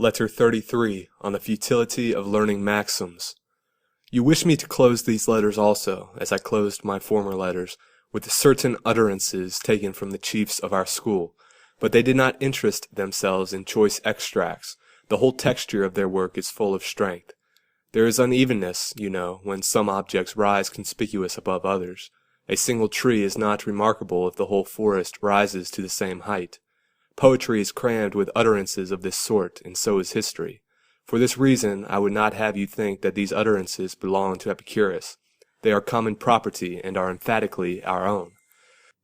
Letter 33, on the futility of learning maxims. You wish me to close these letters also, as I closed my former letters, with certain utterances taken from the chiefs of our school, but they did not interest themselves in choice extracts. The whole texture of their work is full of strength. There is unevenness, you know, when some objects rise conspicuous above others. A single tree is not remarkable if the whole forest rises to the same height. Poetry is crammed with utterances of this sort, and so is history. For this reason, I would not have you think that these utterances belong to Epicurus. They are common property, and are emphatically our own.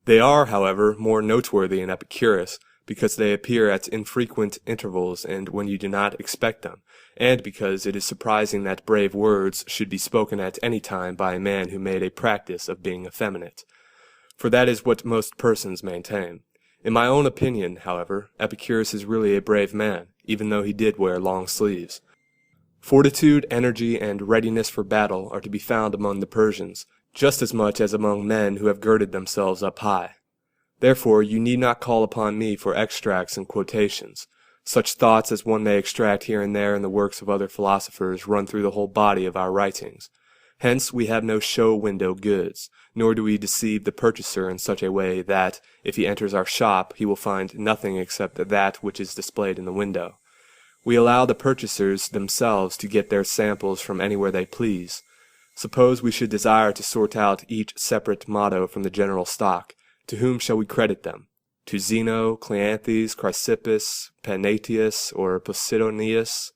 They are, however, more noteworthy in Epicurus, because they appear at infrequent intervals and when you do not expect them, and because it is surprising that brave words should be spoken at any time by a man who made a practice of being effeminate. For that is what most persons maintain. In my own opinion, however, Epicurus is really a brave man, even though he did wear long sleeves. Fortitude, energy, and readiness for battle are to be found among the Persians, just as much as among men who have girded themselves up high. Therefore, you need not call upon me for extracts and quotations. Such thoughts as one may extract here and there in the works of other philosophers run through the whole body of our writings. Hence we have no show-window goods, nor do we deceive the purchaser in such a way that, if he enters our shop, he will find nothing except that which is displayed in the window. We allow the purchasers themselves to get their samples from anywhere they please. Suppose we should desire to sort out each separate motto from the general stock. To whom shall we credit them? To Zeno, Cleanthes, Chrysippus, Panaetius, or Posidonius?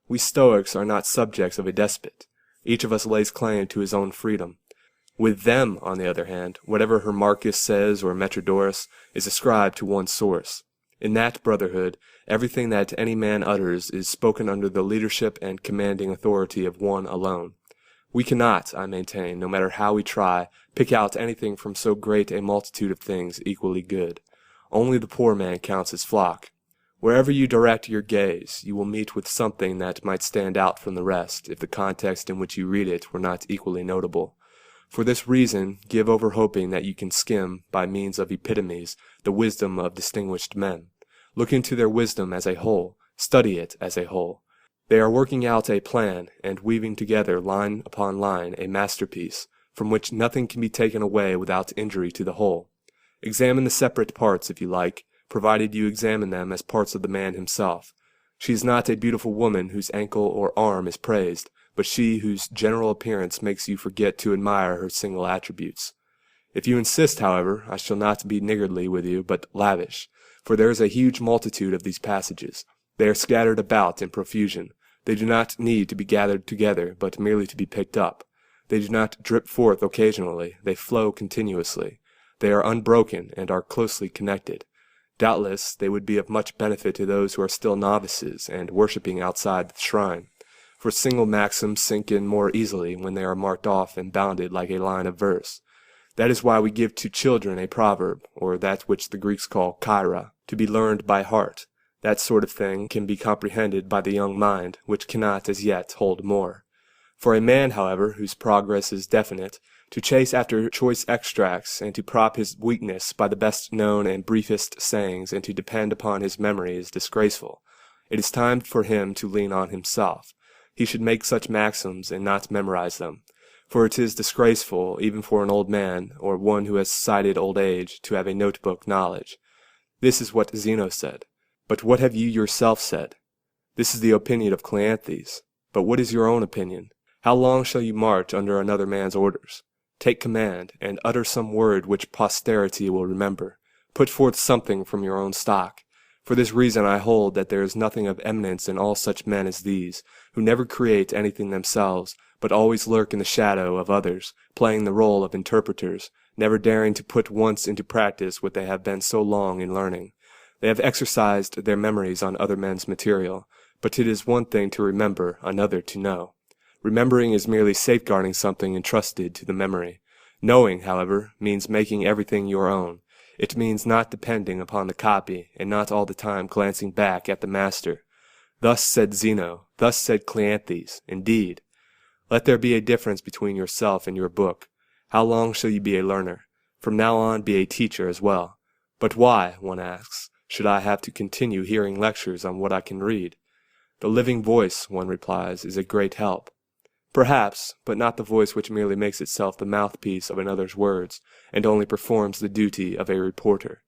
We Stoics are not subjects of a despot. Each of us lays claim to his own freedom. With them, on the other hand, whatever Hermarchus says or Metrodorus is ascribed to one source. In that brotherhood, everything that any man utters is spoken under the leadership and commanding authority of one alone. We cannot, I maintain, no matter how we try, pick out anything from so great a multitude of things equally good. Only the poor man counts his flock. Wherever you direct your gaze, you will meet with something that might stand out from the rest, if the context in which you read it were not equally notable. For this reason, give over hoping that you can skim, by means of epitomes, the wisdom of distinguished men. Look into their wisdom as a whole, study it as a whole. They are working out a plan, and weaving together, line upon line, a masterpiece, from which nothing can be taken away without injury to the whole. Examine the separate parts, if you like, provided you examine them as parts of the man himself. She is not a beautiful woman whose ankle or arm is praised, but she whose general appearance makes you forget to admire her single attributes. If you insist, however, I shall not be niggardly with you, but lavish, for there is a huge multitude of these passages. They are scattered about in profusion. They do not need to be gathered together, but merely to be picked up. They do not drip forth occasionally, they flow continuously. They are unbroken and are closely connected. Doubtless, they would be of much benefit to those who are still novices and worshipping outside the shrine, for single maxims sink in more easily when they are marked off and bounded like a line of verse. That is why we give to children a proverb, or that which the Greeks call chaira, to be learned by heart. That sort of thing can be comprehended by the young mind, which cannot as yet hold more. For a man, however, whose progress is definite, to chase after choice extracts, and to prop his weakness by the best known and briefest sayings, and to depend upon his memory is disgraceful. It is time for him to lean on himself. He should make such maxims and not memorize them. For it is disgraceful, even for an old man, or one who has sighted old age, to have a notebook knowledge. This is what Zeno said. But what have you yourself said? This is the opinion of Cleanthes. But what is your own opinion? How long shall you march under another man's orders? Take command, and utter some word which posterity will remember. Put forth something from your own stock. For this reason I hold that there is nothing of eminence in all such men as these, who never create anything themselves, but always lurk in the shadow of others, playing the role of interpreters, never daring to put once into practice what they have been so long in learning. They have exercised their memories on other men's material, but it is one thing to remember, another to know. Remembering is merely safeguarding something entrusted to the memory. Knowing, however, means making everything your own. It means not depending upon the copy, and not all the time glancing back at the master. Thus said Zeno, thus said Cleanthes, indeed. Let there be a difference between yourself and your book. How long shall you be a learner? From now on be a teacher as well. But why, one asks, should I have to continue hearing lectures on what I can read? The living voice, one replies, is a great help. Perhaps, but not the voice which merely makes itself the mouthpiece of another's words, and only performs the duty of a reporter.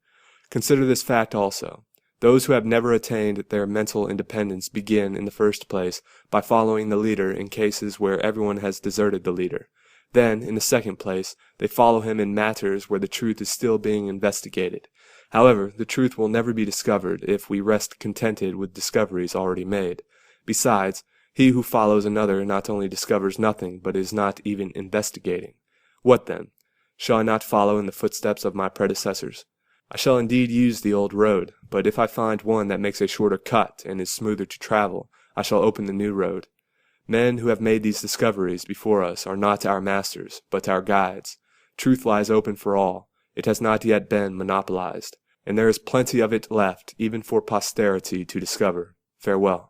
Consider this fact also. Those who have never attained their mental independence begin, in the first place, by following the leader in cases where everyone has deserted the leader. Then, in the second place, they follow him in matters where the truth is still being investigated. However, the truth will never be discovered if we rest contented with discoveries already made. Besides, he who follows another not only discovers nothing, but is not even investigating. What then? Shall I not follow in the footsteps of my predecessors? I shall indeed use the old road, but if I find one that makes a shorter cut and is smoother to travel, I shall open the new road. Men who have made these discoveries before us are not our masters, but our guides. Truth lies open for all. It has not yet been monopolized, and there is plenty of it left even for posterity to discover. Farewell.